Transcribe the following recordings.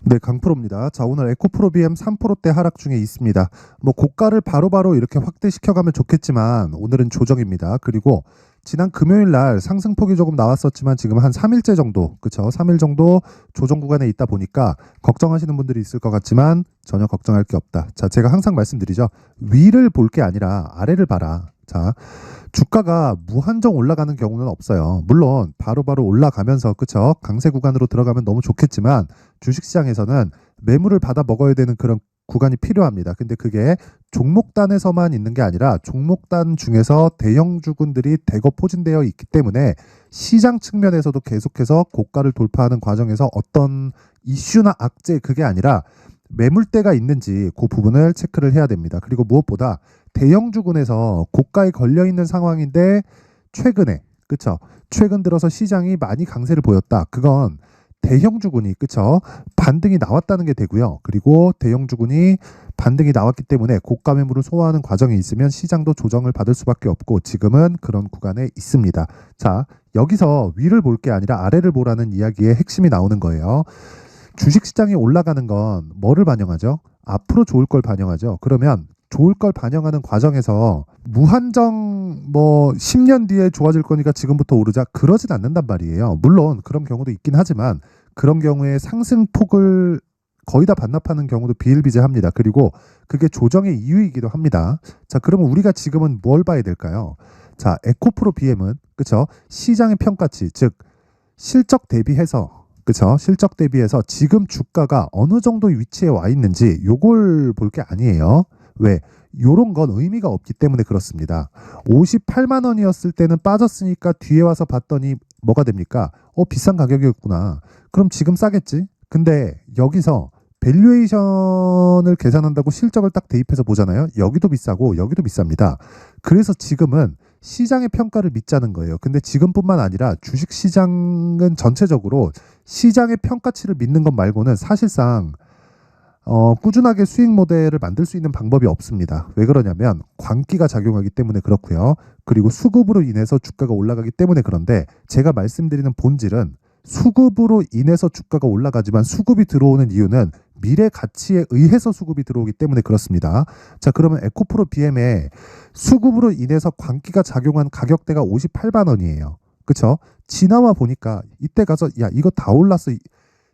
네, 강프로입니다. 자, 오늘 에코프로 BM 3%대 하락 중에 있습니다. 뭐 고가를 바로바로 이렇게 확대시켜가면 좋겠지만 오늘은 조정입니다. 그리고 지난 금요일 날 상승폭이 조금 나왔었지만 지금 한 3일째 정도, 그쵸? 3일 정도 조정 구간에 있다 보니까 걱정하시는 분들이 있을 것 같지만 전혀 걱정할 게 없다. 자, 제가 항상 말씀드리죠. 위를 볼 게 아니라 아래를 봐라. 자, 주가가 무한정 올라가는 경우는 없어요. 물론 바로바로 올라가면서 그쵸? 강세 구간으로 들어가면 너무 좋겠지만 주식시장에서는 매물을 받아 먹어야 되는 그런 구간이 필요합니다. 근데 그게 종목단에서만 있는 게 아니라 종목단 중에서 대형 주군들이 대거 포진되어 있기 때문에 시장 측면에서도 계속해서 고가를 돌파하는 과정에서 어떤 이슈나 악재 그게 아니라 매물대가 있는지 그 부분을 체크를 해야 됩니다. 그리고 무엇보다 대형 주군에서 고가에 걸려 있는 상황인데 최근에 그쵸? 최근 들어서 시장이 많이 강세를 보였다. 그건 대형 주군이 그쵸? 반등이 나왔다는 게 되고요. 그리고 대형 주군이 반등이 나왔기 때문에 고가 매물을 소화하는 과정이 있으면 시장도 조정을 받을 수밖에 없고 지금은 그런 구간에 있습니다. 자, 여기서 위를 볼 게 아니라 아래를 보라는 이야기의 핵심이 나오는 거예요. 주식시장이 올라가는 건 뭐를 반영하죠? 앞으로 좋을 걸 반영하죠. 그러면 좋을 걸 반영하는 과정에서 무한정 뭐 10년 뒤에 좋아질 거니까 지금부터 오르자 그러진 않는단 말이에요. 물론 그런 경우도 있긴 하지만 그런 경우에 상승폭을 거의 다 반납하는 경우도 비일비재합니다. 그리고 그게 조정의 이유이기도 합니다. 자, 그러면 우리가 지금은 뭘 봐야 될까요? 자, 에코프로 BM은 그쵸? 시장의 평가치, 즉 실적 대비해서 그쵸? 실적 대비해서 지금 주가가 어느 정도 위치에 와 있는지 요걸 볼 게 아니에요. 왜? 요런 건 의미가 없기 때문에 그렇습니다. 58만 원이었을 때는 빠졌으니까 뒤에 와서 봤더니 뭐가 됩니까? 비싼 가격이었구나. 그럼 지금 싸겠지? 근데 여기서 밸류에이션을 계산한다고 실적을 딱 대입해서 보잖아요. 여기도 비싸고 여기도 비쌉니다. 그래서 지금은 시장의 평가를 믿자는 거예요. 근데 지금뿐만 아니라 주식시장은 전체적으로 시장의 평가치를 믿는 것 말고는 사실상 꾸준하게 수익 모델을 만들 수 있는 방법이 없습니다. 왜 그러냐면 광기가 작용하기 때문에 그렇고요. 그리고 수급으로 인해서 주가가 올라가기 때문에 그런데 제가 말씀드리는 본질은 수급으로 인해서 주가가 올라가지만 수급이 들어오는 이유는 미래 가치에 의해서 수급이 들어오기 때문에 그렇습니다. 자, 그러면 에코프로 BM에 수급으로 인해서 광기가 작용한 가격대가 58만 원이에요. 그쵸? 지나와 보니까 이때 가서 야 이거 다 올랐어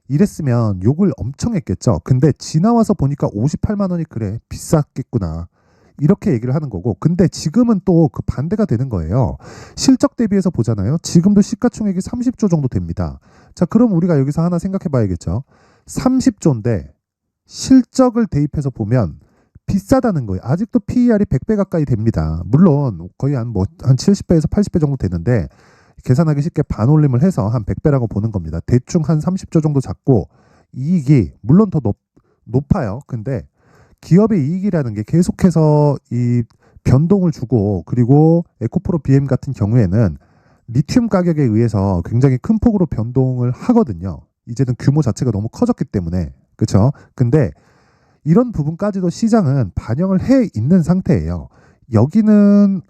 이랬으면 욕을 엄청 했겠죠. 근데 지나와서 보니까 58만 원이 그래 비쌌겠구나. 이렇게 얘기를 하는 거고 근데 지금은 또 그 반대가 되는 거예요. 실적 대비해서 보잖아요. 지금도 시가총액이 30조 정도 됩니다. 자, 그럼 우리가 여기서 하나 생각해 봐야겠죠. 30조인데 실적을 대입해서 보면 비싸다는 거예요. 아직도 PER이 100배 가까이 됩니다. 물론 거의 한 70배에서 80배 정도 되는데 계산하기 쉽게 반올림을 해서 한 100배라고 보는 겁니다. 대충 한 30조 정도 잡고 이익이 물론 더 높아요. 근데 기업의 이익이라는 게 계속해서 이 변동을 주고 그리고 에코프로 BM 같은 경우에는 리튬 가격에 의해서 굉장히 큰 폭으로 변동을 하거든요. 이제는 규모 자체가 너무 커졌기 때문에 그렇죠. 근데 이런 부분까지도 시장은 반영을 해 있는 상태예요. 여기는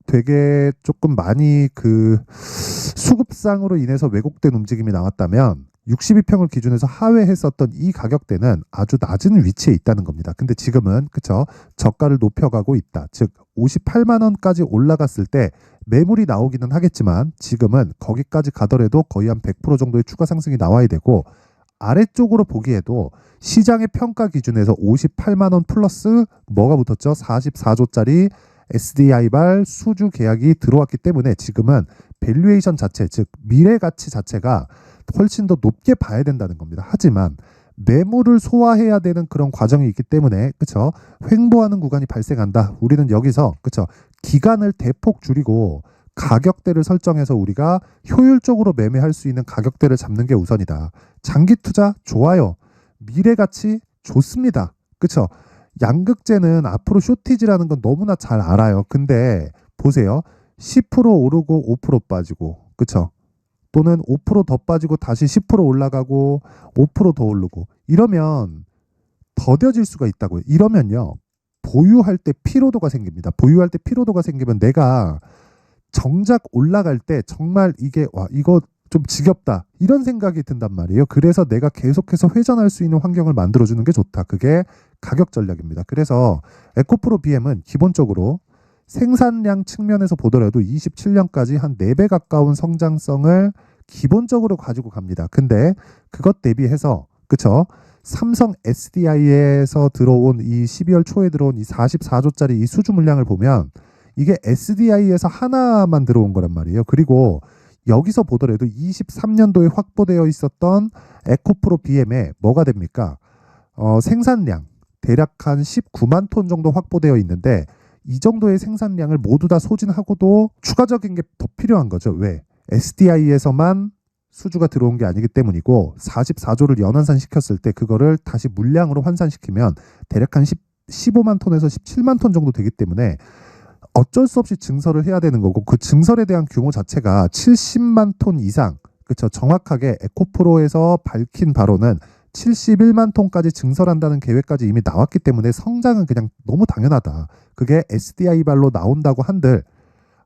되게 조금 많이 그 수급상으로 인해서 왜곡된 움직임이 나왔다면 62평을 기준해서 하회했었던 이 가격대는 아주 낮은 위치에 있다는 겁니다. 근데 지금은 그쵸 저가를 높여가고 있다. 즉 58만 원까지 올라갔을 때 매물이 나오기는 하겠지만 지금은 거기까지 가더라도 거의 한 100% 정도의 추가 상승이 나와야 되고 아래쪽으로 보기에도 시장의 평가 기준에서 58만 원 플러스 뭐가 붙었죠? 44조짜리 SDI발 수주 계약이 들어왔기 때문에 지금은 밸류에이션 자체, 즉 미래 가치 자체가 훨씬 더 높게 봐야 된다는 겁니다. 하지만 매물을 소화해야 되는 그런 과정이 있기 때문에 그쵸? 횡보하는 구간이 발생한다. 우리는 여기서 그쵸? 기간을 대폭 줄이고 가격대를 설정해서 우리가 효율적으로 매매할 수 있는 가격대를 잡는 게 우선이다. 장기 투자 좋아요. 미래 가치 좋습니다. 그쵸? 양극재는 앞으로 쇼티지라는 건 너무나 잘 알아요. 근데 보세요. 10% 오르고 5% 빠지고 그쵸? 또는 5%더 빠지고 다시 10% 올라가고 5%더 오르고 이러면 더뎌질 수가 있다고요. 이러면요. 보유할 때 피로도가 생깁니다. 보유할 때 피로도가 생기면 내가 정작 올라갈 때 정말 이게 와 이거 좀 지겹다 이런 생각이 든단 말이에요. 그래서 내가 계속해서 회전할 수 있는 환경을 만들어주는 게 좋다. 그게 가격 전략입니다. 그래서 에코프로 BM은 기본적으로 생산량 측면에서 보더라도 27년까지 한 4배 가까운 성장성을 기본적으로 가지고 갑니다. 근데 그것 대비해서 그쵸? 삼성 SDI에서 들어온 이 12월 초에 들어온 이 44조짜리 이 수주 물량을 보면 이게 SDI에서 하나만 들어온 거란 말이에요. 그리고 여기서 보더라도 23년도에 확보되어 있었던 에코프로 BM에 뭐가 됩니까? 생산량 대략 한 19만 톤 정도 확보되어 있는데 이 정도의 생산량을 모두 다 소진하고도 추가적인 게 더 필요한 거죠. 왜? SDI에서만 수주가 들어온 게 아니기 때문이고 44조를 연환산시켰을 때 그거를 다시 물량으로 환산시키면 대략 한 15만 톤에서 17만 톤 정도 되기 때문에 어쩔 수 없이 증설을 해야 되는 거고 그 증설에 대한 규모 자체가 70만 톤 이상 그렇죠. 정확하게 에코프로에서 밝힌 바로는 71만 톤까지 증설한다는 계획까지 이미 나왔기 때문에 성장은 그냥 너무 당연하다. 그게 SDI 발로 나온다고 한들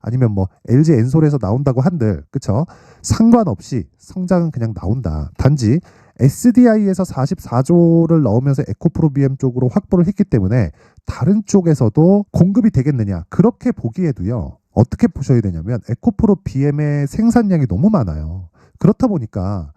아니면 뭐 LG 엔솔에서 나온다고 한들 그쵸? 상관없이 성장은 그냥 나온다. 단지 SDI에서 44조를 넣으면서 에코프로 BM 쪽으로 확보를 했기 때문에 다른 쪽에서도 공급이 되겠느냐 그렇게 보기에도요. 어떻게 보셔야 되냐면 에코프로 BM의 생산량이 너무 많아요. 그렇다 보니까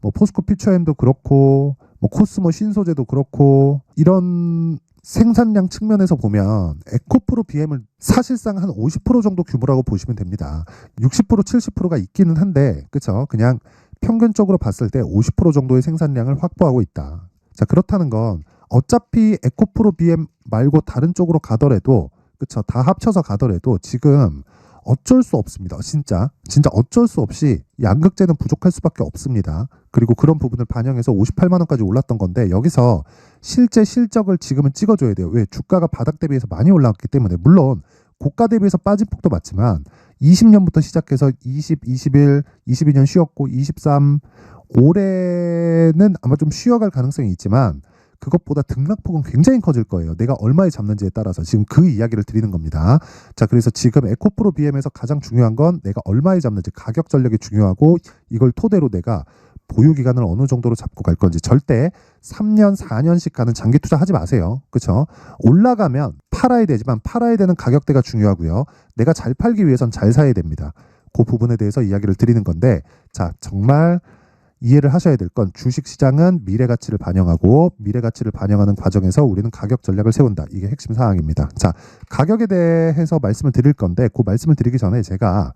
뭐 포스코 퓨처엠도 그렇고 뭐 코스모 신소재도 그렇고 이런 생산량 측면에서 보면 에코프로 BM을 사실상 한 50% 정도 규모라고 보시면 됩니다. 60% 70%가 있기는 한데 그쵸? 그냥 평균적으로 봤을 때 50% 정도의 생산량을 확보하고 있다. 자 그렇다는 건 어차피 에코프로 BM 말고 다른 쪽으로 가더라도 그쵸? 다 합쳐서 가더라도 지금 어쩔 수 없습니다. 진짜 어쩔 수 없이 양극재는 부족할 수밖에 없습니다. 그리고 그런 부분을 반영해서 58만 원까지 올랐던 건데 여기서 실제 실적을 지금은 찍어줘야 돼요. 왜? 주가가 바닥 대비해서 많이 올라왔기 때문에 물론 고가 대비해서 빠진 폭도 맞지만 20년부터 시작해서 20, 21, 22년 쉬었고 23 올해는 아마 좀 쉬어갈 가능성이 있지만 그것보다 등락폭은 굉장히 커질 거예요. 내가 얼마에 잡는지에 따라서 지금 그 이야기를 드리는 겁니다. 자, 그래서 지금 에코프로 BM에서 가장 중요한 건 내가 얼마에 잡는지 가격 전략이 중요하고 이걸 토대로 내가 보유 기간을 어느 정도로 잡고 갈 건지 절대 3년, 4년씩 가는 장기 투자하지 마세요. 그렇죠? 올라가면 팔아야 되지만 팔아야 되는 가격대가 중요하고요. 내가 잘 팔기 위해선 잘 사야 됩니다. 그 부분에 대해서 이야기를 드리는 건데 자, 정말 이해를 하셔야 될 건 주식시장은 미래가치를 반영하고 미래가치를 반영하는 과정에서 우리는 가격 전략을 세운다. 이게 핵심 사항입니다. 자, 가격에 대해서 말씀을 드릴 건데 그 말씀을 드리기 전에 제가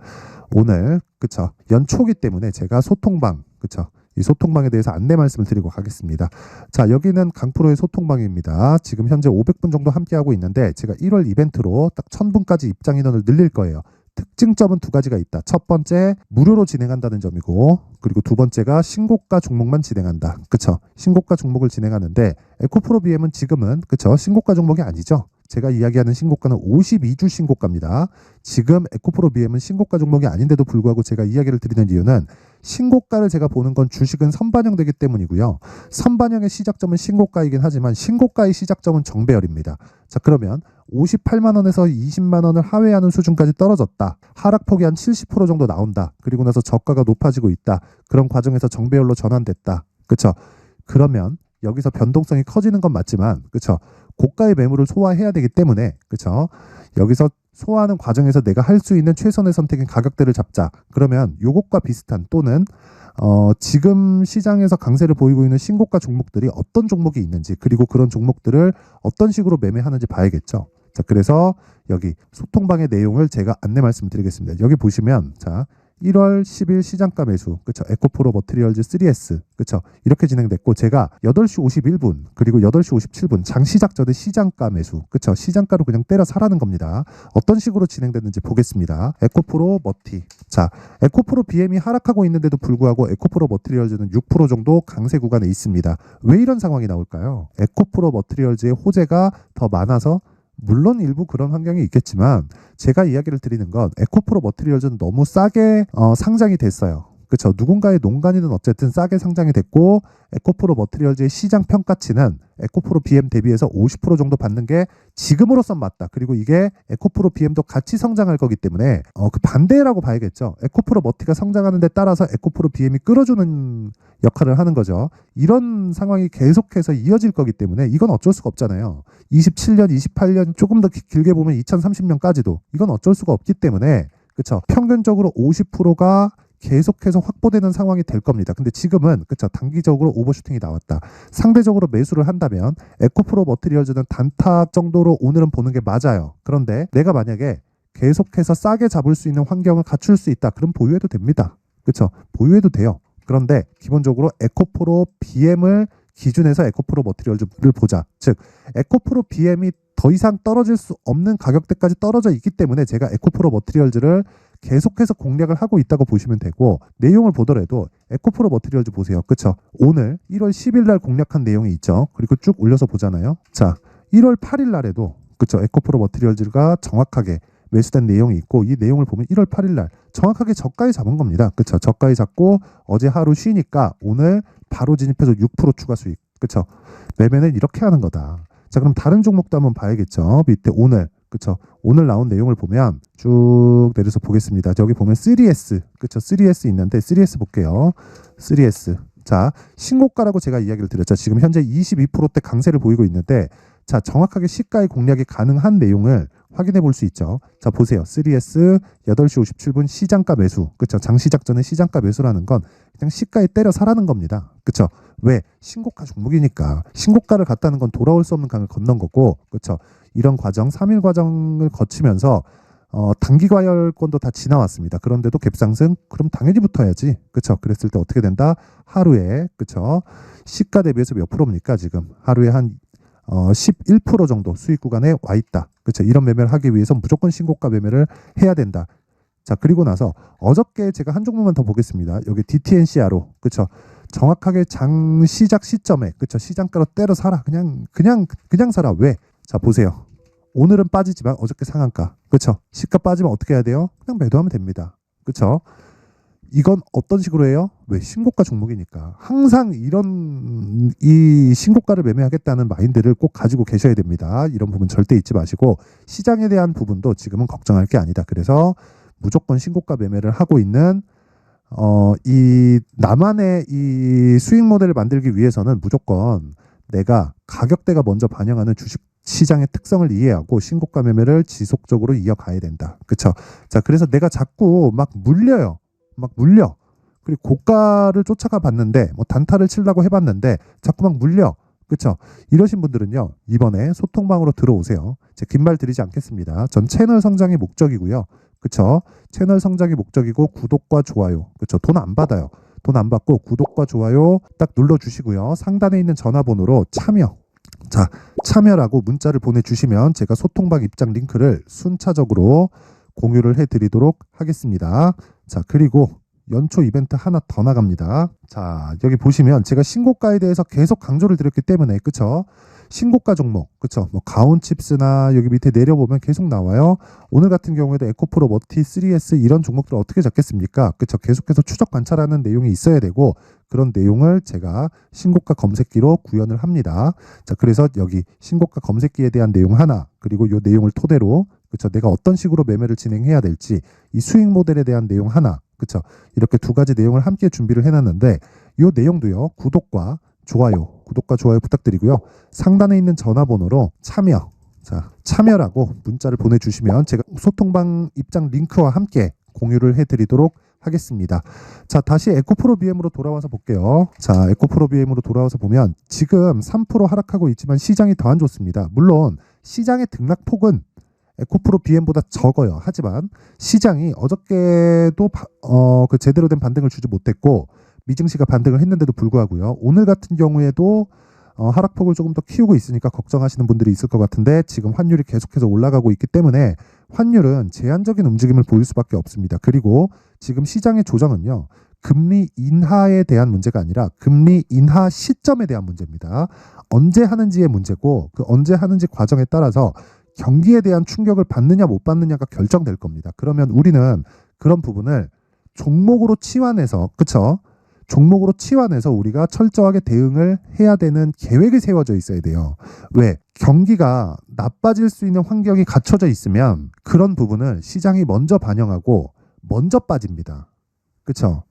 오늘 그쵸 연초기 때문에 제가 소통방 그쵸 이 소통방에 대해서 안내 말씀을 드리고 가겠습니다. 자, 여기는 강프로의 소통방입니다. 지금 현재 500분 정도 함께하고 있는데 제가 1월 이벤트로 딱 1000분까지 입장 인원을 늘릴 거예요. 특징점은 두 가지가 있다. 첫 번째 무료로 진행한다는 점이고 그리고 두 번째가 신고가 종목만 진행한다. 그쵸? 신고가 종목을 진행하는데 에코프로 BM은 지금은 그쵸? 신고가 종목이 아니죠. 제가 이야기하는 신고가는 52주 신고가입니다. 지금 에코프로 BM은 신고가 종목이 아닌데도 불구하고 제가 이야기를 드리는 이유는 신고가를 제가 보는 건 주식은 선반영되기 때문이고요. 선반영의 시작점은 신고가이긴 하지만 신고가의 시작점은 정배열입니다. 자, 그러면 58만 원에서 20만 원을 하회하는 수준까지 떨어졌다. 하락폭이 한 70% 정도 나온다. 그리고 나서 저가가 높아지고 있다. 그런 과정에서 정배열로 전환됐다. 그렇죠? 그러면 여기서 변동성이 커지는 건 맞지만 그렇죠? 고가의 매물을 소화해야 되기 때문에 그렇죠? 여기서 소화하는 과정에서 내가 할 수 있는 최선의 선택인 가격대를 잡자. 그러면 요것과 비슷한 또는 지금 시장에서 강세를 보이고 있는 신고가 종목들이 어떤 종목이 있는지 그리고 그런 종목들을 어떤 식으로 매매하는지 봐야겠죠. 자, 그래서 여기 소통방의 내용을 제가 안내 말씀드리겠습니다. 여기 보시면 자 1월 10일 시장가 매수 그쵸 에코프로 머티리얼즈 3S 그쵸 이렇게 진행됐고 제가 8시 51분 그리고 8시 57분 장 시작 전에 시장가 매수 그쵸 시장가로 그냥 때려 사라는 겁니다. 어떤 식으로 진행됐는지 보겠습니다. 에코프로 머티 자 에코프로 BM이 하락하고 있는데도 불구하고 에코프로 머티리얼즈는 6% 정도 강세 구간에 있습니다. 왜 이런 상황이 나올까요? 에코프로 머티리얼즈의 호재가 더 많아서 물론 일부 그런 환경이 있겠지만 제가 이야기를 드리는 건 에코프로 머티리얼즈는 너무 싸게 상장이 됐어요. 그쵸? 누군가의 농간이든 어쨌든 싸게 상장이 됐고 에코프로 머티리얼즈의 시장 평가치는 에코프로 BM 대비해서 50% 정도 받는 게 지금으로선 맞다. 그리고 이게 에코프로 BM도 같이 성장할 거기 때문에 그 반대라고 봐야겠죠. 에코프로 머티가 성장하는 데 따라서 에코프로 BM이 끌어주는 역할을 하는 거죠. 이런 상황이 계속해서 이어질 거기 때문에 이건 어쩔 수가 없잖아요. 27년, 28년 조금 더 길게 보면 2030년까지도 이건 어쩔 수가 없기 때문에 그쵸? 평균적으로 50%가 계속해서 확보되는 상황이 될 겁니다. 근데 지금은 그쵸? 단기적으로 오버슈팅이 나왔다. 상대적으로 매수를 한다면 에코프로 머티리얼즈는 단타 정도로 오늘은 보는 게 맞아요. 그런데 내가 만약에 계속해서 싸게 잡을 수 있는 환경을 갖출 수 있다. 그럼 보유해도 됩니다. 그쵸? 보유해도 돼요. 그런데 기본적으로 에코프로 BM을 기준에서 에코프로 머티리얼즈를 보자. 즉 에코프로 BM이 더 이상 떨어질 수 없는 가격대까지 떨어져 있기 때문에 제가 에코프로 머티리얼즈를 계속해서 공략을 하고 있다고 보시면 되고, 내용을 보더라도 에코프로 머티리얼즈 보세요. 그쵸? 오늘 1월 10일 날 공략한 내용이 있죠. 그리고 쭉 올려서 보잖아요. 자, 1월 8일 날에도 그쵸? 에코프로 머티리얼즈가 정확하게 매수된 내용이 있고, 이 내용을 보면 1월 8일 날 정확하게 저가에 잡은 겁니다. 그쵸? 저가에 잡고 어제 하루 쉬니까 오늘 바로 진입해서 6% 추가 수익. 그쵸? 매매는 이렇게 하는 거다. 자, 그럼 다른 종목도 한번 봐야겠죠. 밑에 오늘, 그쵸? 오늘 나온 내용을 보면 쭉 내려서 보겠습니다. 여기 보면 3S, 그쵸? 3S 있는데 3S 볼게요. 3S. 자, 신고가라고 제가 이야기를 드렸죠. 지금 현재 22%대 강세를 보이고 있는데, 자, 정확하게 시가의 공략이 가능한 내용을 확인해 볼 수 있죠. 자, 보세요. 3S 8시 57분 시장가 매수. 그쵸? 장시작 전에 시장가 매수라는 건 그냥 시가에 때려 사라는 겁니다. 그쵸? 왜? 신고가 종목이니까. 신고가를 갔다는 건 돌아올 수 없는 강을 건넌 거고, 그쵸? 이런 과정, 3일 과정을 거치면서 단기 과열권도 다 지나왔습니다. 그런데도 갭상승? 그럼 당연히 붙어야지. 그쵸? 그랬을 때 어떻게 된다? 하루에, 그쵸? 시가 대비해서 몇 프로입니까? 지금 하루에 한 11% 정도 수익 구간에 와 있다. 그렇죠? 이런 매매를 하기 위해서 무조건 신고가 매매를 해야 된다. 자, 그리고 나서 어저께 제가 한 종목만 더 보겠습니다. 여기 DTNCRO. 그렇죠? 정확하게 장 시작 시점에 그렇죠? 시장가로 때려 사라. 그냥 사라. 왜? 자, 보세요. 오늘은 빠지지만 어저께 상한가. 그렇죠? 시가 빠지면 어떻게 해야 돼요? 그냥 매도하면 됩니다. 그렇죠? 이건 어떤 식으로 해요? 왜? 신고가 종목이니까. 항상 이 신고가를 매매하겠다는 마인드를 꼭 가지고 계셔야 됩니다. 이런 부분 절대 잊지 마시고, 시장에 대한 부분도 지금은 걱정할 게 아니다. 그래서 무조건 신고가 매매를 하고 있는 이 나만의 이 수익 모델을 만들기 위해서는 무조건 내가 가격대가 먼저 반영하는 주식 시장의 특성을 이해하고 신고가 매매를 지속적으로 이어가야 된다. 그쵸? 자, 그래서 내가 자꾸 막 물려요. 막 물려. 그리고 고가를 쫓아가 봤는데, 뭐 단타를 치려고 해봤는데 자꾸 막 물려. 그쵸? 이러신 분들은요, 이번에 소통방으로 들어오세요. 제 긴 말 드리지 않겠습니다. 전 채널 성장이 목적이고요. 그쵸? 채널 성장이 목적이고 구독과 좋아요. 그쵸? 돈 안 받아요. 돈 안 받고 구독과 좋아요 딱 눌러주시고요. 상단에 있는 전화번호로 참여. 자, 참여라고 문자를 보내주시면 제가 소통방 입장 링크를 순차적으로 공유를 해드리도록 하겠습니다. 자, 그리고 연초 이벤트 하나 더 나갑니다. 자, 여기 보시면 제가 신고가에 대해서 계속 강조를 드렸기 때문에, 그쵸? 신고가 종목, 그쵸? 뭐 가온칩스나 여기 밑에 내려보면 계속 나와요. 오늘 같은 경우에도 에코프로 머티 3S 이런 종목들을 어떻게 잡겠습니까? 그쵸? 계속해서 추적 관찰하는 내용이 있어야 되고, 그런 내용을 제가 신고가 검색기로 구현을 합니다. 자, 그래서 여기 신고가 검색기에 대한 내용 하나, 그리고 이 내용을 토대로, 그쵸? 내가 어떤 식으로 매매를 진행해야 될지, 이 수익 모델에 대한 내용 하나, 그쵸? 이렇게 두 가지 내용을 함께 준비를 해놨는데, 이 내용도요, 구독과 좋아요 부탁드리고요. 상단에 있는 전화번호로 참여, 자, 참여라고 문자를 보내주시면 제가 소통방 입장 링크와 함께 공유를 해드리도록 하겠습니다. 자, 다시 에코프로 BM으로 돌아와서 볼게요. 자, 에코프로 BM으로 돌아와서 보면 지금 3% 하락하고 있지만 시장이 더 안 좋습니다. 물론 시장의 등락폭은 에코프로 BM보다 적어요. 하지만 시장이 어저께도 그 제대로 된 반등을 주지 못했고, 미증시가 반등을 했는데도 불구하고요. 오늘 같은 경우에도 하락폭을 조금 더 키우고 있으니까 걱정하시는 분들이 있을 것 같은데, 지금 환율이 계속해서 올라가고 있기 때문에 환율은 제한적인 움직임을 보일 수밖에 없습니다. 그리고 지금 시장의 조정은요, 금리 인하에 대한 문제가 아니라 금리 인하 시점에 대한 문제입니다. 언제 하는지의 문제고, 그 언제 하는지 과정에 따라서 경기에 대한 충격을 받느냐 못 받느냐가 결정될 겁니다. 그러면 우리는 그런 부분을 종목으로 치환해서, 그쵸? 종목으로 치환해서 우리가 철저하게 대응을 해야 되는 계획이 세워져 있어야 돼요. 왜? 경기가 나빠질 수 있는 환경이 갖춰져 있으면 그런 부분을 시장이 먼저 반영하고 먼저 빠집니다. 그쵸?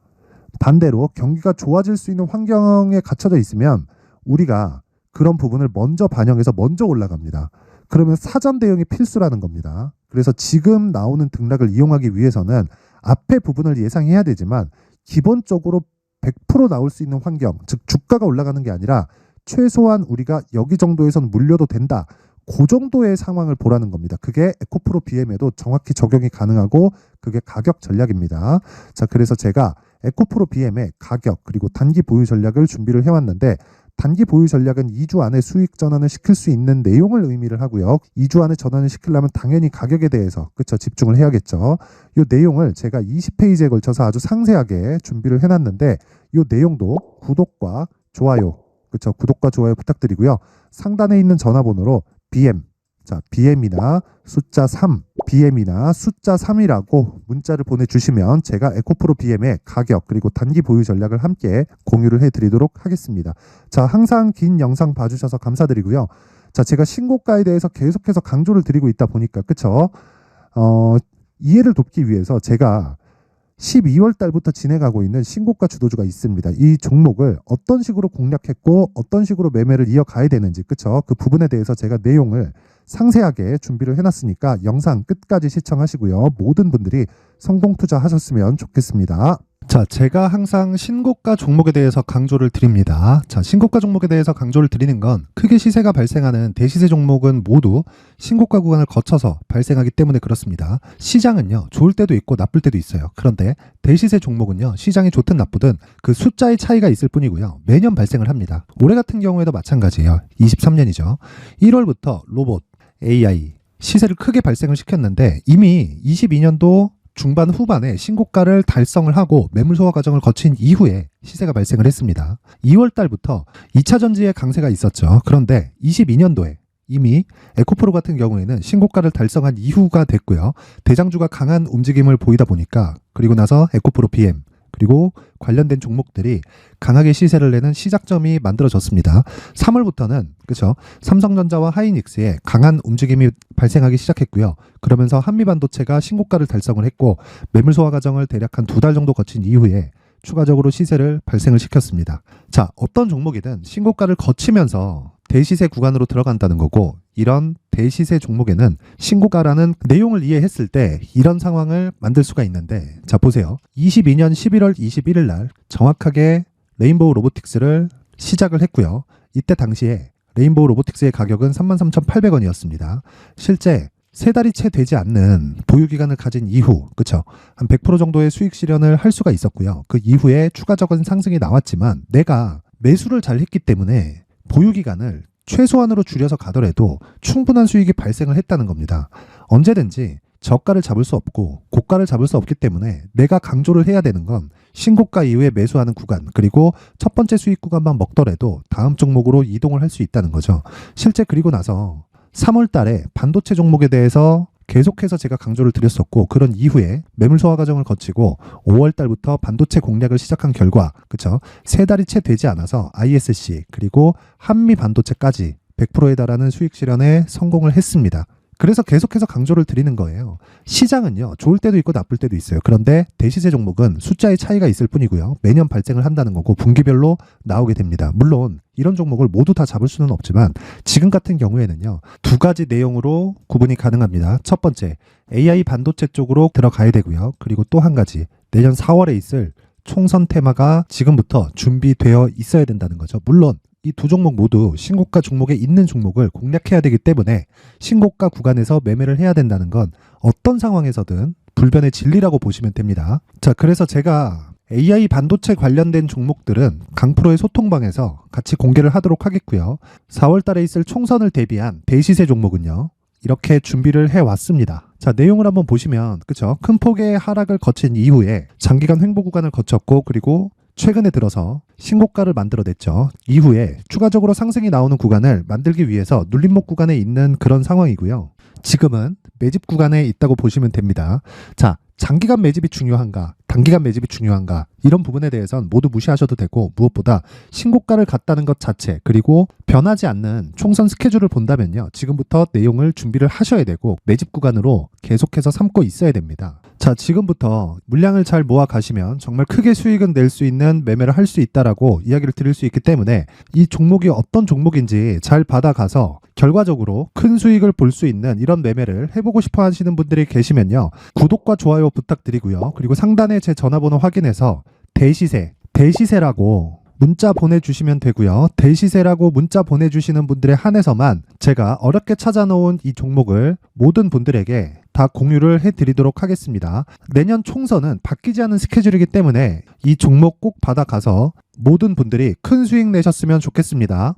반대로 경기가 좋아질 수 있는 환경에 갖춰져 있으면 우리가 그런 부분을 먼저 반영해서 먼저 올라갑니다. 그러면 사전 대응이 필수라는 겁니다. 그래서 지금 나오는 등락을 이용하기 위해서는 앞에 부분을 예상해야 되지만 기본적으로 100% 나올 수 있는 환경, 즉 주가가 올라가는 게 아니라 최소한 우리가 여기 정도에선 물려도 된다. 그 정도의 상황을 보라는 겁니다. 그게 에코프로 BM에도 정확히 적용이 가능하고 그게 가격 전략입니다. 자, 그래서 제가 에코프로 BM의 가격 그리고 단기 보유 전략을 준비를 해왔는데 단기 보유 전략은 2주 안에 수익 전환을 시킬 수 있는 내용을 의미를 하고요. 2주 안에 전환을 시키려면 당연히 가격에 대해서 집중을 해야겠죠. 이 내용을 제가 20페이지에 걸쳐서 아주 상세하게 준비를 해놨는데 이 내용도 구독과 좋아요, 구독과 좋아요 부탁드리고요. 상단에 있는 전화번호로 BM, BM이나 숫자 3, BM이나 숫자 3이라고 문자를 보내주시면 제가 에코프로 BM의 가격 그리고 단기 보유 전략을 함께 공유를 해드리도록 하겠습니다. 자, 항상 긴 영상 봐주셔서 감사드리고요. 자, 제가 신고가에 대해서 계속해서 강조를 드리고 있다 보니까 이해를 돕기 위해서 제가 12월 달부터 진행하고 있는 신고가 주도주가 있습니다. 이 종목을 어떤 식으로 공략했고 어떤 식으로 매매를 이어가야 되는지 그 부분에 대해서 제가 내용을 상세하게 준비를 해놨으니까 영상 끝까지 시청하시고요. 모든 분들이 성공 투자하셨으면 좋겠습니다. 자, 제가 항상 신고가 종목에 대해서 강조를 드립니다. 자, 신고가 종목에 대해서 강조를 드리는 건 크게 시세가 발생하는 대시세 종목은 모두 신고가 구간을 거쳐서 발생하기 때문에 그렇습니다. 시장은요, 좋을 때도 있고 나쁠 때도 있어요. 그런데 대시세 종목은요, 시장이 좋든 나쁘든 그 숫자의 차이가 있을 뿐이고요. 매년 발생을 합니다. 올해 같은 경우에도 마찬가지예요. 23년이죠. 1월부터 로봇, AI, 시세를 크게 발생을 시켰는데 이미 22년도 중반 후반에 신고가를 달성을 하고 매물 소화 과정을 거친 이후에 시세가 발생을 했습니다. 2월 달부터 2차 전지의 강세가 있었죠. 그런데 22년도에 이미 에코프로 같은 경우에는 신고가를 달성한 이후가 됐고요. 대장주가 강한 움직임을 보이다 보니까 그리고 나서 에코프로 BM 그리고 관련된 종목들이 강하게 시세를 내는 시작점이 만들어졌습니다. 3월부터는 삼성전자와 하이닉스의 강한 움직임이 발생하기 시작했고요. 그러면서 한미반도체가 신고가를 달성을 했고 매물 소화 과정을 대략 한 2달 정도 거친 이후에 추가적으로 시세를 발생을 시켰습니다. 자, 어떤 종목이든 신고가를 거치면서 대시세 구간으로 들어간다는 거고 이런 대시세 종목에는 신고가라는 내용을 이해했을 때 이런 상황을 만들 수가 있는데 자, 보세요. 22년 11월 21일 날 정확하게 레인보우 로보틱스를 시작을 했고요. 이때 당시에 레인보우 로보틱스의 가격은 33,800원이었습니다. 실제 3달이 채 되지 않는 보유기간을 가진 이후 한 100% 정도의 수익 실현을 할 수가 있었고요. 그 이후에 추가적인 상승이 나왔지만 내가 매수를 잘 했기 때문에 보유기간을 최소한으로 줄여서 가더라도 충분한 수익이 발생을 했다는 겁니다. 언제든지 저가를 잡을 수 없고 고가를 잡을 수 없기 때문에 내가 강조를 해야 되는 건 신고가 이후에 매수하는 구간 그리고 첫 번째 수익 구간만 먹더라도 다음 종목으로 이동을 할 수 있다는 거죠. 실제 그리고 나서 3월 달에 반도체 종목에 대해서 계속해서 제가 강조를 드렸었고 그런 이후에 매물 소화 과정을 거치고 5월 달부터 반도체 공략을 시작한 결과 3달이 채 되지 않아서 ISC 그리고 한미 반도체까지 100%에 달하는 수익 실현에 성공을 했습니다. 그래서 계속해서 강조를 드리는 거예요. 시장은요, 좋을 때도 있고 나쁠 때도 있어요. 그런데 대시세 종목은 숫자의 차이가 있을 뿐이고요. 매년 발생을 한다는 거고 분기별로 나오게 됩니다. 물론 이런 종목을 모두 다 잡을 수는 없지만 지금 같은 경우에는요, 2가지 내용으로 구분이 가능합니다. 첫 번째, AI 반도체 쪽으로 들어가야 되고요. 그리고 또 한 가지, 내년 4월에 있을 총선 테마가 지금부터 준비되어 있어야 된다는 거죠. 물론 이 두 종목 모두 신고가 종목에 있는 종목을 공략해야 되기 때문에 신고가 구간에서 매매를 해야 된다는 건 어떤 상황에서든 불변의 진리라고 보시면 됩니다. 자, 그래서 제가 AI 반도체 관련된 종목들은 강프로의 소통방에서 같이 공개를 하도록 하겠고요. 4월 달에 있을 총선을 대비한 대시세 종목은요, 이렇게 준비를 해왔습니다. 자, 내용을 한번 보시면 큰 폭의 하락을 거친 이후에 장기간 횡보 구간을 거쳤고 그리고 최근에 들어서 신고가를 만들어냈죠. 이후에 추가적으로 상승이 나오는 구간을 만들기 위해서 눌림목 구간에 있는 그런 상황이고요. 지금은 매집 구간에 있다고 보시면 됩니다. 자, 장기간 매집이 중요한가? 단기간 매집이 중요한가 이런 부분에 대해서는 모두 무시하셔도 되고 무엇보다 신고가를 갔다는 것 자체 그리고 변하지 않는 총선 스케줄을 본다면요. 지금부터 내용을 준비를 하셔야 되고 매집 구간으로 계속해서 삼고 있어야 됩니다. 자, 지금부터 물량을 잘 모아 가시면 정말 크게 수익은 낼 수 있는 매매를 할 수 있다라고 이야기를 드릴 수 있기 때문에 이 종목이 어떤 종목인지 잘 받아가서 결과적으로 큰 수익을 볼 수 있는 이런 매매를 해보고 싶어 하시는 분들이 계시면요. 구독과 좋아요 부탁드리고요. 그리고 상단에 제 전화번호 확인해서 대시세라고 문자 보내주시면 되고요. 대시세라고 문자 보내주시는 분들에 한해서만 제가 어렵게 찾아놓은 이 종목을 모든 분들에게 다 공유를 해드리도록 하겠습니다. 내년 총선은 바뀌지 않은 스케줄이기 때문에 이 종목 꼭 받아가서 모든 분들이 큰 수익 내셨으면 좋겠습니다.